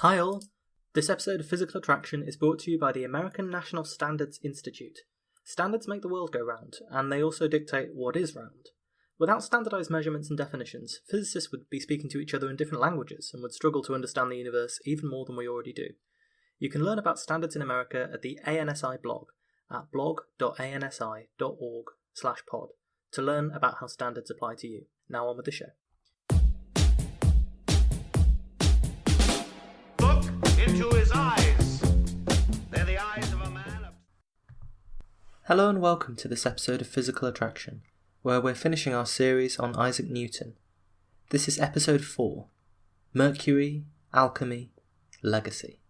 Hi all! This episode of Physical Attraction is brought to you by the American National Standards Institute. Standards make the world go round, and they also dictate what is round. Without standardised measurements and definitions, physicists would be speaking to each other in different languages and would struggle to understand the universe even more than we already do. You can learn about standards in America at the ANSI blog at blog.ansi.org/pod to learn about how standards apply to you. Now on with the show. Into his eyes. They're the eyes of a man. Hello and welcome to this episode of Physical Attraction, where we're finishing our series on Isaac Newton. This is episode 4, Mercury, Alchemy, Legacy.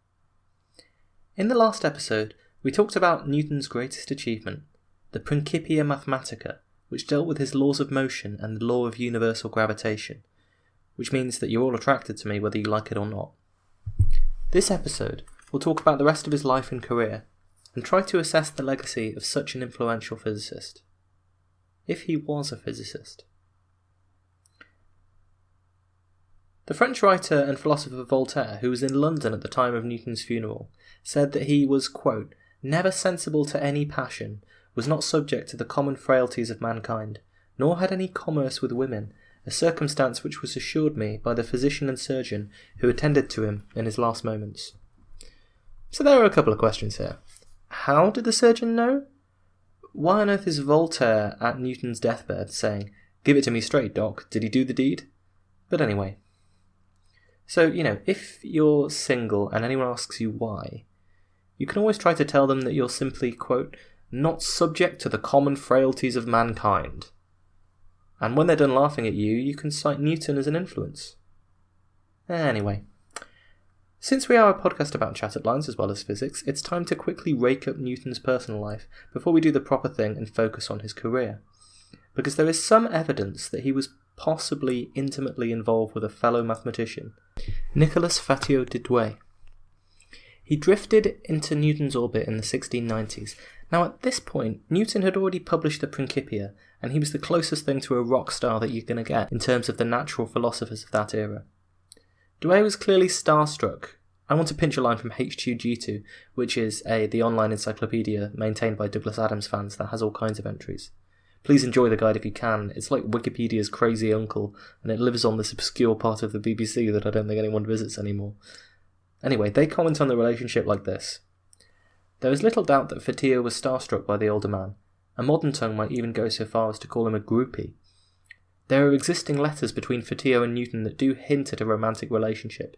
In the last episode, we talked about Newton's greatest achievement, the Principia Mathematica, which dealt with his laws of motion and the law of universal gravitation, which means that you're all attracted to me whether you like it or not. This episode will talk about the rest of his life and career, and try to assess the legacy of such an influential physicist. If he was a physicist. The French writer and philosopher Voltaire, who was in London at the time of Newton's funeral, said that he was, quote, "never sensible to any passion, was not subject to the common frailties of mankind, nor had any commerce with women, a circumstance which was assured me by the physician and surgeon who attended to him in his last moments." So there are a couple of questions here. How did the surgeon know? Why on earth is Voltaire at Newton's deathbed saying, "Give it to me straight, doc, did he do the deed?" But anyway. So, if you're single and anyone asks you why, you can always try to tell them that you're simply, quote, "not subject to the common frailties of mankind." And when they're done laughing at you, you can cite Newton as an influence. Anyway, since we are a podcast about chattered lines as well as physics, it's time to quickly rake up Newton's personal life before we do the proper thing and focus on his career. Because there is some evidence that he was possibly intimately involved with a fellow mathematician, Nicolas Fatio-Didier. He drifted into Newton's orbit in the 1690s. Now at this point, Newton had already published the Principia, and he was the closest thing to a rock star that you're going to get in terms of the natural philosophers of that era. Didier was clearly starstruck. I want to pinch a line from H2G2, which is the online encyclopedia maintained by Douglas Adams fans that has all kinds of entries. Please enjoy the guide if you can. It's like Wikipedia's crazy uncle, and it lives on this obscure part of the BBC that I don't think anyone visits anymore. Anyway, they comment on the relationship like this. There is little doubt that Fatio was starstruck by the older man. A modern tongue might even go so far as to call him a groupie. There are existing letters between Fatio and Newton that do hint at a romantic relationship,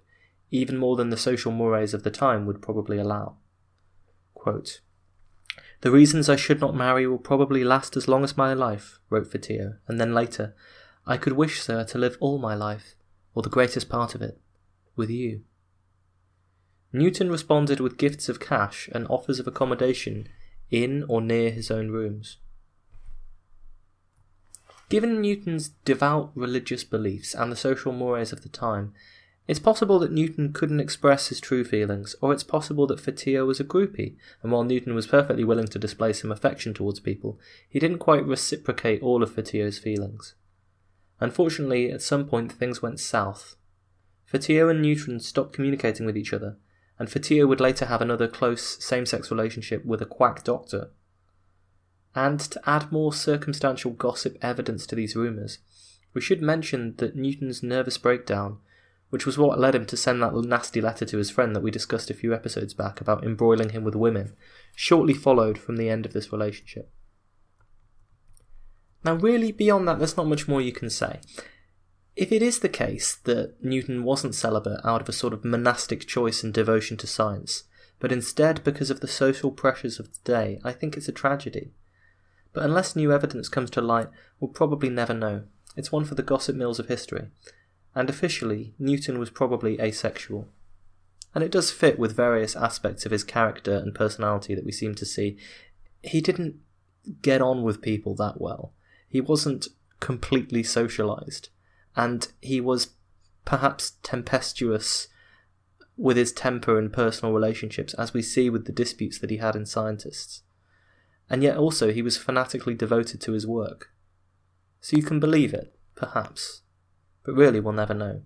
even more than the social mores of the time would probably allow. Quote, "The reasons I should not marry will probably last as long as my life," wrote Fatio, and then later, "I could wish, sir, to live all my life, or the greatest part of it, with you." Newton responded with gifts of cash and offers of accommodation in or near his own rooms. Given Newton's devout religious beliefs and the social mores of the time, it's possible that Newton couldn't express his true feelings, or it's possible that Fatio was a groupie, and while Newton was perfectly willing to display some affection towards people, he didn't quite reciprocate all of Fatio's feelings. Unfortunately, at some point things went south. Fatio and Newton stopped communicating with each other, and Fatio would later have another close same-sex relationship with a quack doctor. And to add more circumstantial gossip evidence to these rumours, we should mention that Newton's nervous breakdown, which was what led him to send that nasty letter to his friend that we discussed a few episodes back about embroiling him with women, shortly followed from the end of this relationship. Now really, beyond that, there's not much more you can say. If it is the case that Newton wasn't celibate out of a sort of monastic choice and devotion to science, but instead because of the social pressures of the day, I think it's a tragedy. But unless new evidence comes to light, we'll probably never know. It's one for the gossip mills of history. And officially, Newton was probably asexual. And it does fit with various aspects of his character and personality that we seem to see. He didn't get on with people that well. He wasn't completely socialised. And he was perhaps tempestuous with his temper and personal relationships, as we see with the disputes that he had in Scientists. And yet also he was fanatically devoted to his work. So you can believe it, perhaps, but really we'll never know.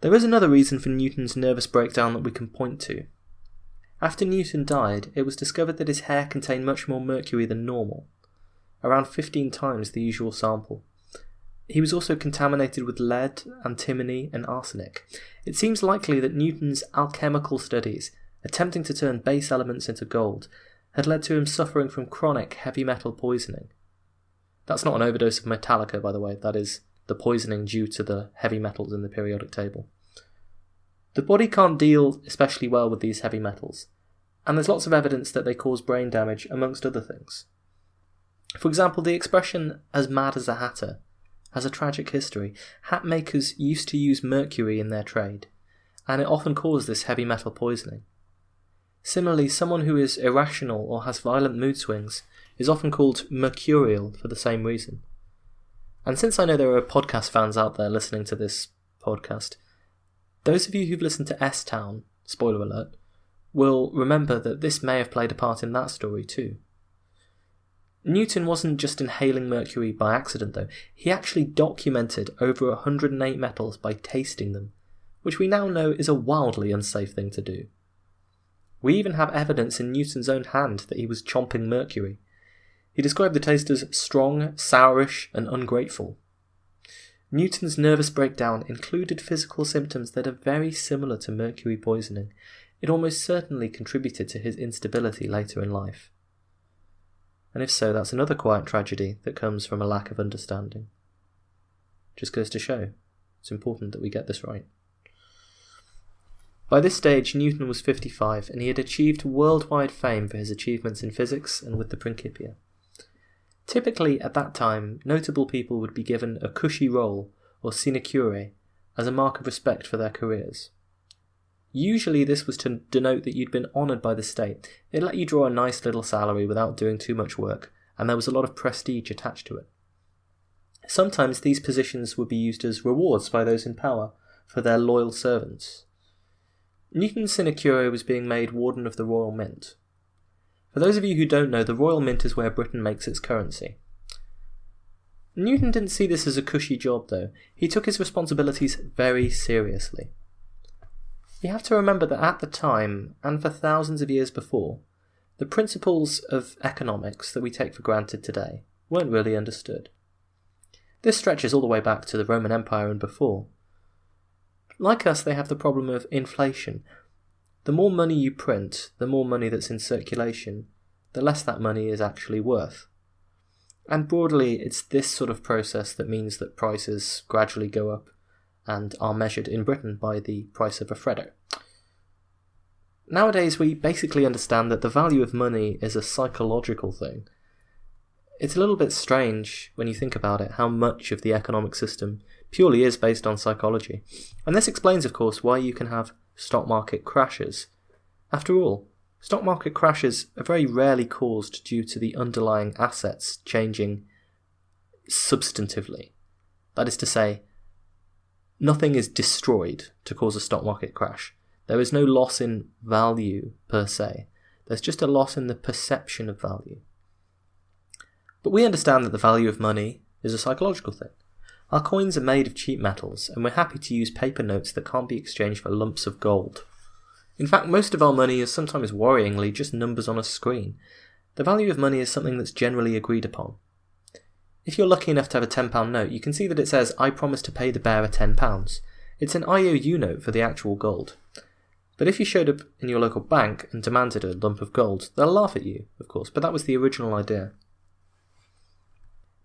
There is another reason for Newton's nervous breakdown that we can point to. After Newton died, it was discovered that his hair contained much more mercury than normal, around 15 times the usual sample. He was also contaminated with lead, antimony, and arsenic. It seems likely that Newton's alchemical studies, attempting to turn base elements into gold, had led to him suffering from chronic heavy metal poisoning. That's not an overdose of Metallica, by the way, that is the poisoning due to the heavy metals in the periodic table. The body can't deal especially well with these heavy metals, and there's lots of evidence that they cause brain damage, amongst other things. For example, the expression "as mad as a hatter" has a tragic history. Hat makers used to use mercury in their trade, and it often caused this heavy metal poisoning. Similarly, someone who is irrational or has violent mood swings is often called mercurial for the same reason. And since I know there are podcast fans out there listening to this podcast, those of you who've listened to S-Town, spoiler alert, will remember that this may have played a part in that story too. Newton wasn't just inhaling mercury by accident though, he actually documented over 108 metals by tasting them, which we now know is a wildly unsafe thing to do. We even have evidence in Newton's own hand that he was chomping mercury. He described the taste as strong, sourish, and ungrateful. Newton's nervous breakdown included physical symptoms that are very similar to mercury poisoning. It almost certainly contributed to his instability later in life. And if so, that's another quiet tragedy that comes from a lack of understanding. Just goes to show, it's important that we get this right. By this stage, Newton was 55, and he had achieved worldwide fame for his achievements in physics and with the Principia. Typically, at that time, notable people would be given a cushy role, or sinecure, as a mark of respect for their careers. Usually this was to denote that you'd been honoured by the state. It let you draw a nice little salary without doing too much work, and there was a lot of prestige attached to it. Sometimes these positions would be used as rewards by those in power for their loyal servants. Newton's sinecure was being made Warden of the Royal Mint. For those of you who don't know, the Royal Mint is where Britain makes its currency. Newton didn't see this as a cushy job though. He took his responsibilities very seriously. You have to remember that at the time, and for thousands of years before, the principles of economics that we take for granted today weren't really understood. This stretches all the way back to the Roman Empire and before. Like us, they have the problem of inflation. The more money you print, the more money that's in circulation, the less that money is actually worth. And broadly, it's this sort of process that means that prices gradually go up and are measured in Britain by the price of a Freddo. Nowadays, we basically understand that the value of money is a psychological thing. It's a little bit strange when you think about it, how much of the economic system purely is based on psychology. And this explains, of course, why you can have stock market crashes. After all, stock market crashes are very rarely caused due to the underlying assets changing substantively. That is to say, nothing is destroyed to cause a stock market crash. There is no loss in value per se. There's just a loss in the perception of value. But we understand that the value of money is a psychological thing. Our coins are made of cheap metals, and we're happy to use paper notes that can't be exchanged for lumps of gold. In fact, most of our money is sometimes worryingly just numbers on a screen. The value of money is something that's generally agreed upon. If you're lucky enough to have a £10 note, you can see that it says, "I promise to pay the bearer £10. It's an IOU note for the actual gold. But if you showed up in your local bank and demanded a lump of gold, they'll laugh at you, of course, but that was the original idea.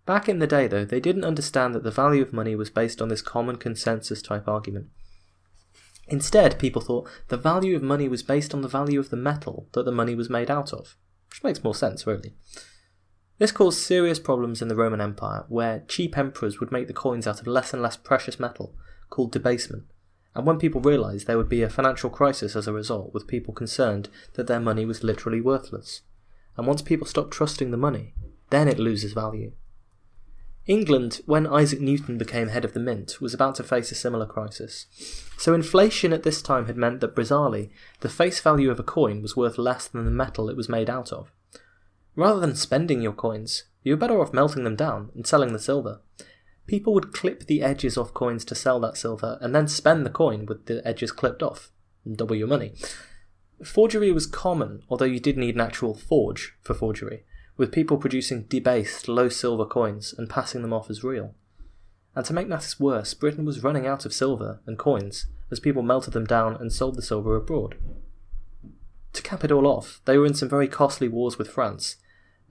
Back in the day, though, they didn't understand that the value of money was based on this common consensus type argument. Instead, people thought the value of money was based on the value of the metal that the money was made out of, which makes more sense, really. This caused serious problems in the Roman Empire, where cheap emperors would make the coins out of less and less precious metal, called debasement, and when people realised there would be a financial crisis as a result, with people concerned that their money was literally worthless. And once people stop trusting the money, then it loses value. England, when Isaac Newton became head of the mint, was about to face a similar crisis. So inflation at this time had meant that, bizarrely, the face value of a coin was worth less than the metal it was made out of. Rather than spending your coins, you were better off melting them down and selling the silver. People would clip the edges off coins to sell that silver, and then spend the coin with the edges clipped off, and double your money. Forgery was common, although you did need an actual forge for forgery, with people producing debased, low silver coins and passing them off as real. And to make matters worse, Britain was running out of silver and coins as people melted them down and sold the silver abroad. To cap it all off, they were in some very costly wars with France,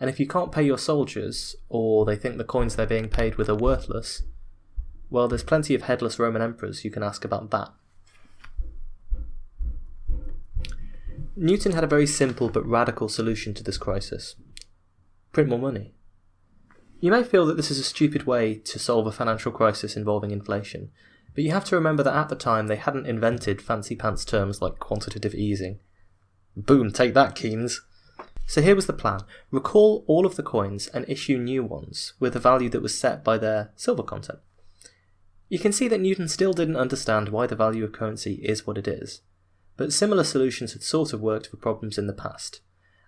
and if you can't pay your soldiers, or they think the coins they're being paid with are worthless, well, there's plenty of headless Roman emperors you can ask about that. Newton had a very simple but radical solution to this crisis. Print more money. You may feel that this is a stupid way to solve a financial crisis involving inflation, but you have to remember that at the time they hadn't invented fancy pants terms like quantitative easing. Boom, take that, Keynes! So here was the plan. Recall all of the coins and issue new ones with a value that was set by their silver content. You can see that Newton still didn't understand why the value of currency is what it is, but similar solutions had sort of worked for problems in the past.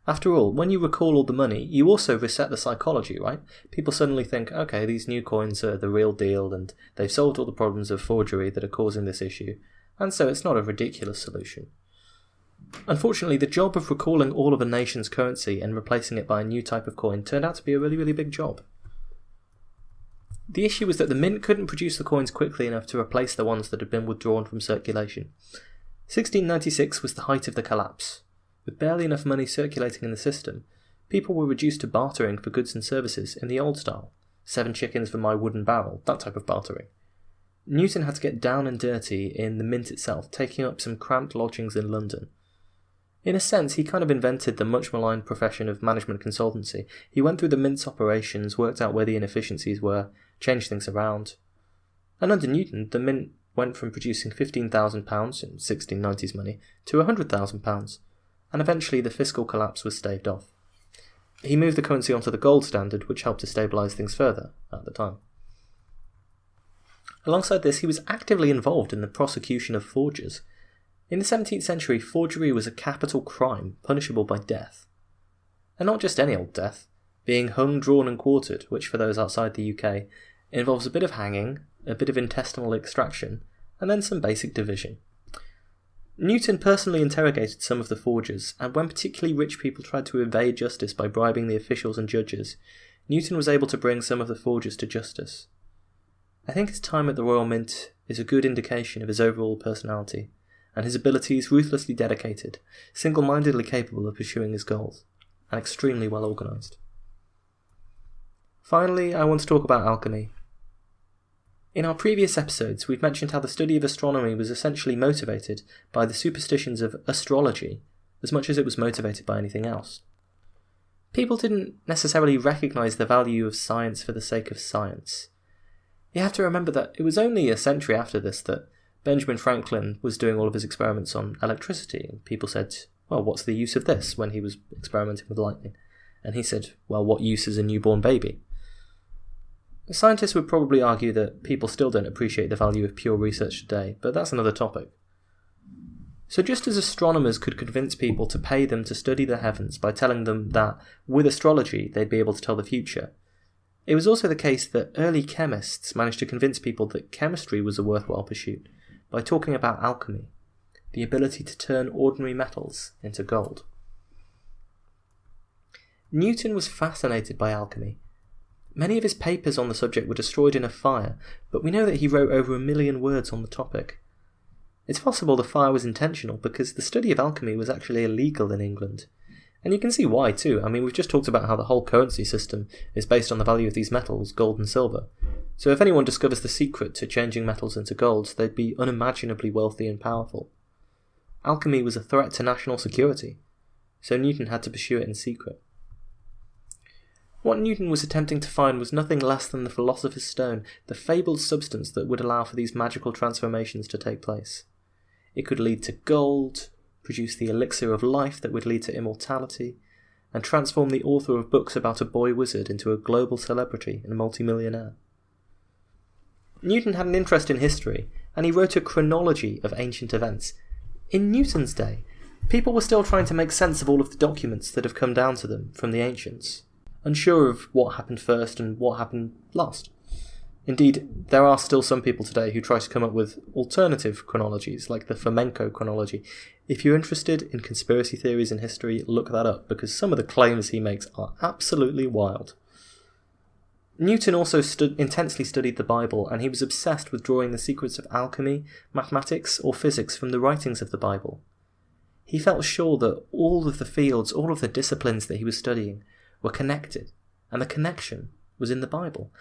After all, when you recall all the money, you also reset the psychology, right? People suddenly think, okay, these new coins are the real deal and they've solved all the problems of forgery that are causing this issue, and so it's not a ridiculous solution. Unfortunately, the job of recalling all of a nation's currency and replacing it by a new type of coin turned out to be a really, really big job. The issue was that the mint couldn't produce the coins quickly enough to replace the ones that had been withdrawn from circulation. 1696 was the height of the collapse. With barely enough money circulating in the system, people were reduced to bartering for goods and services in the old style. 7 chickens for my wooden barrel, that type of bartering. Newton had to get down and dirty in the mint itself, taking up some cramped lodgings in London. In a sense, he kind of invented the much maligned profession of management consultancy. He went through the mint's operations, worked out where the inefficiencies were, changed things around. And under Newton, the mint went from producing £15,000 in 1690s money to £100,000, and eventually the fiscal collapse was staved off. He moved the currency onto the gold standard, which helped to stabilise things further at the time. Alongside this, he was actively involved in the prosecution of forges. In the 17th century, forgery was a capital crime, punishable by death. And not just any old death, being hung, drawn and quartered, which for those outside the UK involves a bit of hanging, a bit of intestinal extraction, and then some basic division. Newton personally interrogated some of the forgers, and when particularly rich people tried to evade justice by bribing the officials and judges, Newton was able to bring some of the forgers to justice. I think his time at the Royal Mint is a good indication of his overall personality, and his abilities ruthlessly dedicated, single-mindedly capable of pursuing his goals, and extremely well organised. Finally, I want to talk about alchemy. In our previous episodes, we've mentioned how the study of astronomy was essentially motivated by the superstitions of astrology, as much as it was motivated by anything else. People didn't necessarily recognise the value of science for the sake of science. You have to remember that it was only a century after this that Benjamin Franklin was doing all of his experiments on electricity, and people said, well, what's the use of this, when he was experimenting with lightning? And he said, well, what use is a newborn baby? Scientists would probably argue that people still don't appreciate the value of pure research today, but that's another topic. So just as astronomers could convince people to pay them to study the heavens by telling them that, with astrology, they'd be able to tell the future, it was also the case that early chemists managed to convince people that chemistry was a worthwhile pursuit by talking about alchemy, the ability to turn ordinary metals into gold. Newton was fascinated by alchemy. Many of his papers on the subject were destroyed in a fire, but we know that he wrote over 1 million words on the topic. It's possible the fire was intentional because the study of alchemy was actually illegal in England. And you can see why too. I mean, we've just talked about how the whole currency system is based on the value of these metals, gold and silver. So if anyone discovers the secret to changing metals into gold, they'd be unimaginably wealthy and powerful. Alchemy was a threat to national security, so Newton had to pursue it in secret. What Newton was attempting to find was nothing less than the philosopher's stone, the fabled substance that would allow for these magical transformations to take place. It could lead to gold, produce the elixir of life that would lead to immortality, and transform the author of books about a boy wizard into a global celebrity and multimillionaire. Newton had an interest in history, and he wrote a chronology of ancient events. In Newton's day, people were still trying to make sense of all of the documents that have come down to them from the ancients, unsure of what happened first and what happened last. Indeed, there are still some people today who try to come up with alternative chronologies, like the Fomenko chronology. If you're interested in conspiracy theories in history, look that up, because some of the claims he makes are absolutely wild. Newton also intensely studied the Bible, and he was obsessed with drawing the secrets of alchemy, mathematics, or physics from the writings of the Bible. He felt sure that all of the fields, all of the disciplines that he was studying were connected, and the connection was in the Bible.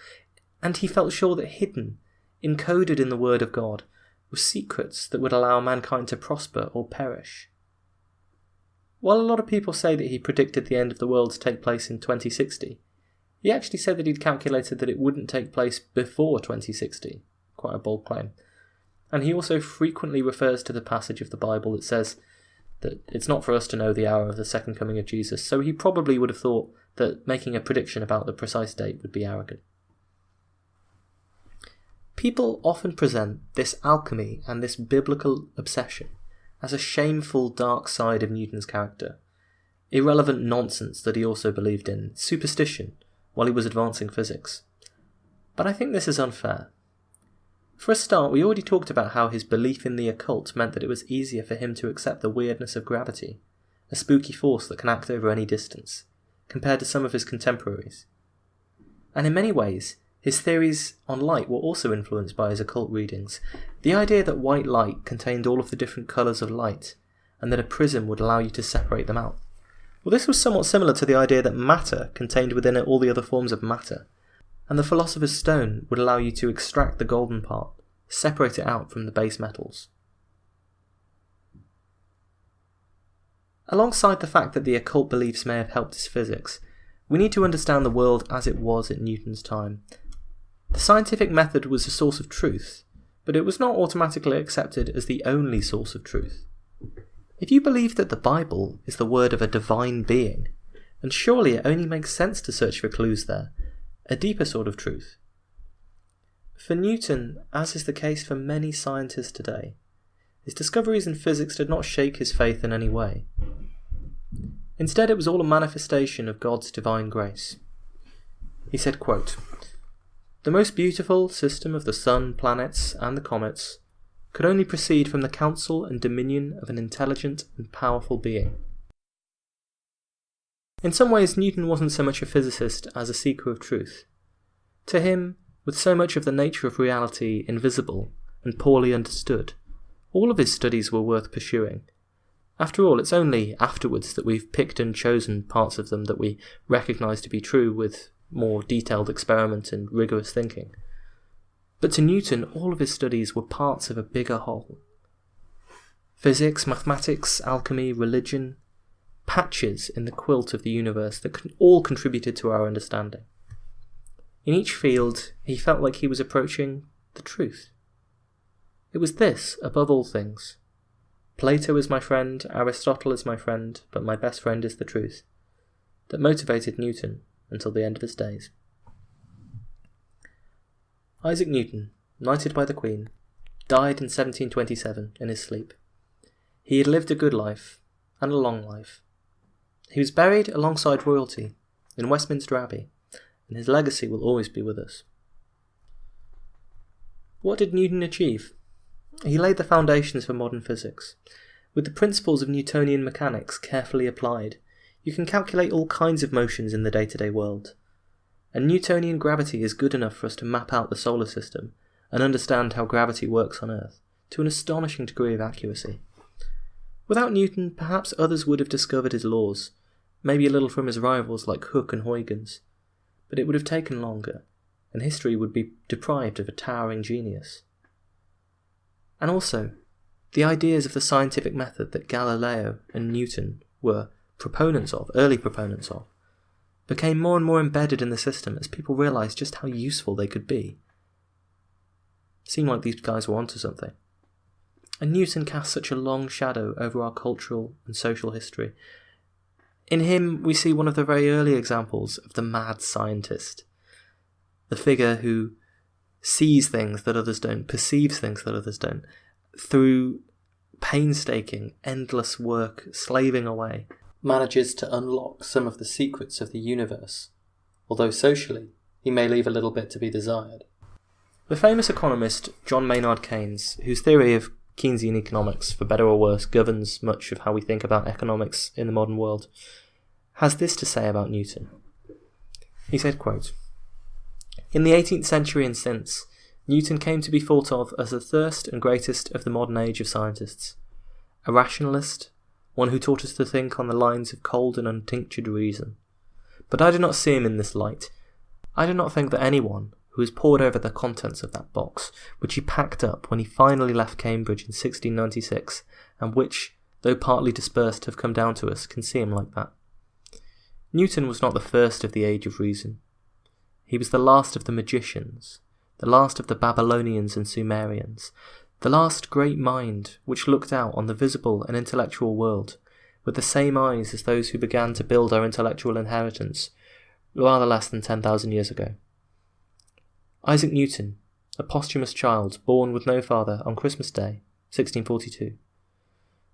And he felt sure that hidden, encoded in the Word of God, were secrets that would allow mankind to prosper or perish. While a lot of people say that he predicted the end of the world to take place in 2060, he actually said that he'd calculated that it wouldn't take place before 2060. Quite a bold claim. And he also frequently refers to the passage of the Bible that says that it's not for us to know the hour of the second coming of Jesus, so he probably would have thought that making a prediction about the precise date would be arrogant. People often present this alchemy and this biblical obsession as a shameful dark side of Newton's character, irrelevant nonsense that he also believed in, superstition, while he was advancing physics. But I think this is unfair. For a start, we already talked about how his belief in the occult meant that it was easier for him to accept the weirdness of gravity, a spooky force that can act over any distance, compared to some of his contemporaries. And in many ways, his theories on light were also influenced by his occult readings. The idea that white light contained all of the different colours of light, and that a prism would allow you to separate them out. Well, this was somewhat similar to the idea that matter contained within it all the other forms of matter, and the Philosopher's Stone would allow you to extract the golden part, separate it out from the base metals. Alongside the fact that the occult beliefs may have helped his physics, we need to understand the world as it was at Newton's time. The scientific method was a source of truth, but it was not automatically accepted as the only source of truth. If you believe that the Bible is the word of a divine being, then surely it only makes sense to search for clues there, a deeper sort of truth. For Newton, as is the case for many scientists today, his discoveries in physics did not shake his faith in any way. Instead, it was all a manifestation of God's divine grace. He said, quote, "The most beautiful system of the sun, planets, and the comets could only proceed from the counsel and dominion of an intelligent and powerful being." In some ways, Newton wasn't so much a physicist as a seeker of truth. To him, with so much of the nature of reality invisible and poorly understood, all of his studies were worth pursuing. After all, it's only afterwards that we've picked and chosen parts of them that we recognise to be true with more detailed experiment and rigorous thinking. But to Newton, all of his studies were parts of a bigger whole. Physics, mathematics, alchemy, religion, patches in the quilt of the universe that all contributed to our understanding. In each field, he felt like he was approaching the truth. It was this, above all things. Plato is my friend, Aristotle is my friend, but my best friend is the truth, that motivated Newton until the end of his days. Isaac Newton, knighted by the Queen, died in 1727 in his sleep. He had lived a good life, and a long life. He was buried alongside royalty in Westminster Abbey, and his legacy will always be with us. What did Newton achieve? He laid the foundations for modern physics. With the principles of Newtonian mechanics carefully applied, you can calculate all kinds of motions in the day-to-day world. And Newtonian gravity is good enough for us to map out the solar system and understand how gravity works on Earth to an astonishing degree of accuracy. Without Newton, perhaps others would have discovered his laws, maybe a little from his rivals like Hooke and Huygens, but it would have taken longer, and history would be deprived of a towering genius. And also, the ideas of the scientific method that Galileo and Newton were early proponents of, became more and more embedded in the system as people realised just how useful they could be. It seemed like these guys were onto something. And Newton cast such a long shadow over our cultural and social history. In him, we see one of the very early examples of the mad scientist, the figure who sees things that others don't, perceives things that others don't, through painstaking, endless work, slaving away, manages to unlock some of the secrets of the universe, although socially he may leave a little bit to be desired. The famous economist John Maynard Keynes, whose theory of Keynesian economics, for better or worse, governs much of how we think about economics in the modern world, has this to say about Newton. He said, quote, "In the 18th century and since, Newton came to be thought of as the first and greatest of the modern age of scientists, a rationalist, one who taught us to think on the lines of cold and untinctured reason. But I do not see him in this light. I do not think that anyone who has pored over the contents of that box, which he packed up when he finally left Cambridge in 1696, and which, though partly dispersed, have come down to us, can see him like that. Newton was not the first of the age of reason. He was the last of the magicians, the last of the Babylonians and Sumerians, the last great mind which looked out on the visible and intellectual world with the same eyes as those who began to build our intellectual inheritance rather less than 10,000 years ago. Isaac Newton, a posthumous child born with no father on Christmas Day, 1642,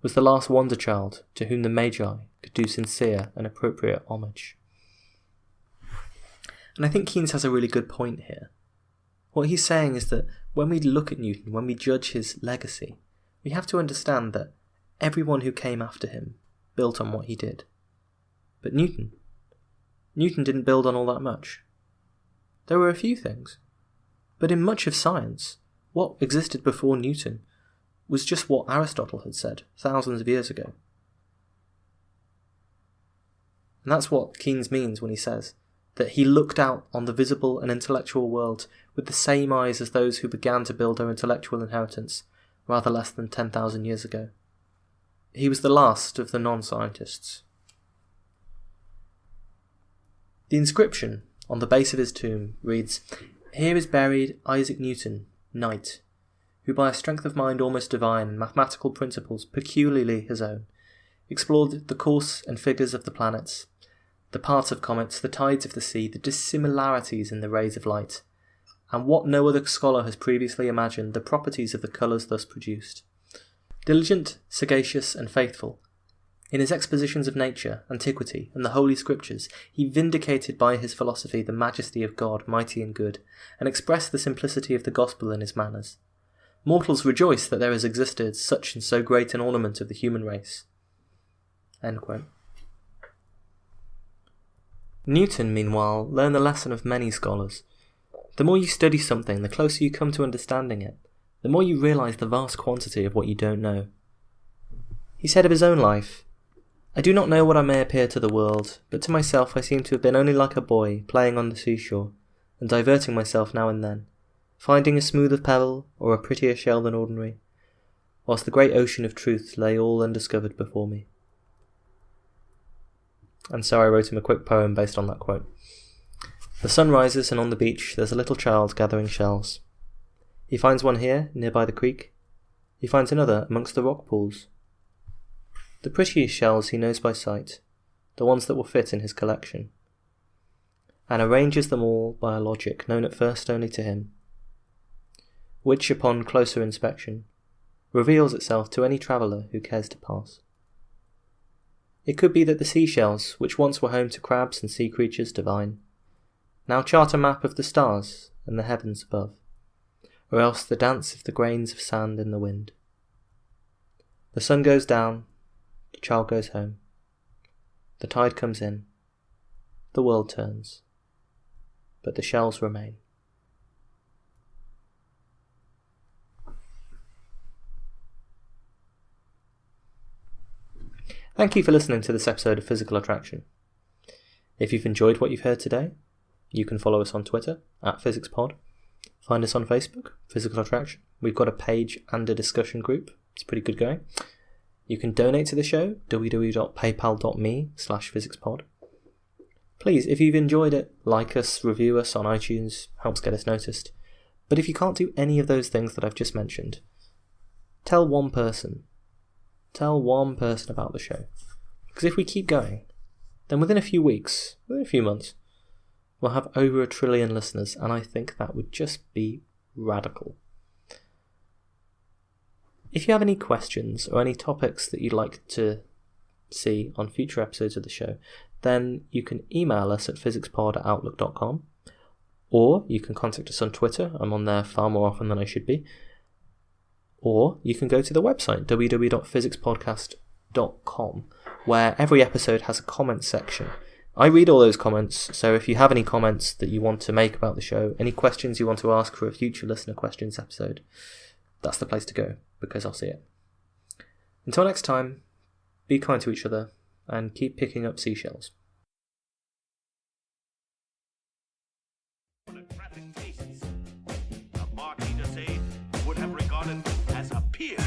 was the last wonder child to whom the Magi could do sincere and appropriate homage." And I think Keynes has a really good point here. What he's saying is that when we look at Newton, when we judge his legacy, we have to understand that everyone who came after him built on what he did. But Newton didn't build on all that much. There were a few things, but in much of science, what existed before Newton was just what Aristotle had said thousands of years ago. And that's what Keynes means when he says that he looked out on the visible and intellectual world with the same eyes as those who began to build our intellectual inheritance rather less than 10,000 years ago. He was the last of the non-scientists. The inscription on the base of his tomb reads, "Here is buried Isaac Newton, Knight, who by a strength of mind almost divine and mathematical principles peculiarly his own, explored the course and figures of the planets, the paths of comets, the tides of the sea, the dissimilarities in the rays of light, and what no other scholar has previously imagined, the properties of the colours thus produced. Diligent, sagacious, and faithful, in his expositions of nature, antiquity, and the Holy Scriptures, he vindicated by his philosophy the majesty of God, mighty and good, and expressed the simplicity of the gospel in his manners. Mortals rejoice that there has existed such and so great an ornament of the human race." End quote. Newton, meanwhile, learned the lesson of many scholars. The more you study something, the closer you come to understanding it, the more you realise the vast quantity of what you don't know. He said of his own life, "I do not know what I may appear to the world, but to myself I seem to have been only like a boy playing on the seashore, and diverting myself now and then, finding a smoother pebble or a prettier shell than ordinary, whilst the great ocean of truth lay all undiscovered before me." And so I wrote him a quick poem based on that quote. "The sun rises, and on the beach there's a little child gathering shells. He finds one here, near by the creek. He finds another amongst the rock pools. The prettiest shells he knows by sight, the ones that will fit in his collection, and arranges them all by a logic known at first only to him, which, upon closer inspection, reveals itself to any traveller who cares to pass. It could be that the seashells, which once were home to crabs and sea creatures divine, now chart a map of the stars and the heavens above, or else the dance of the grains of sand in the wind. The sun goes down, the child goes home, the tide comes in, the world turns, but the shells remain." Thank you for listening to this episode of Physical Attraction. If you've enjoyed what you've heard today, you can follow us on Twitter @PhysicsPod. Find us on Facebook, Physical Attraction. We've got a page and a discussion group. It's pretty good going. You can donate to the show, www.paypal.me/PhysicsPod. Please, if you've enjoyed it, like us, review us on iTunes, helps get us noticed. But if you can't do any of those things that I've just mentioned, tell one person. Tell one person about the show. Because if we keep going, then within a few weeks, within a few months, we'll have over 1 trillion listeners, and I think that would just be radical. If you have any questions or any topics that you'd like to see on future episodes of the show, then you can email us at physicspod@outlook.com, Or you can contact us on Twitter. I'm on there far more often than I should be. Or you can go to the website, www.physicspodcast.com, where every episode has a comment section. I read all those comments, so if you have any comments that you want to make about the show, any questions you want to ask for a future listener questions episode, that's the place to go, because I'll see it. Until next time, be kind to each other, and keep picking up seashells. Would have regarded as a peer.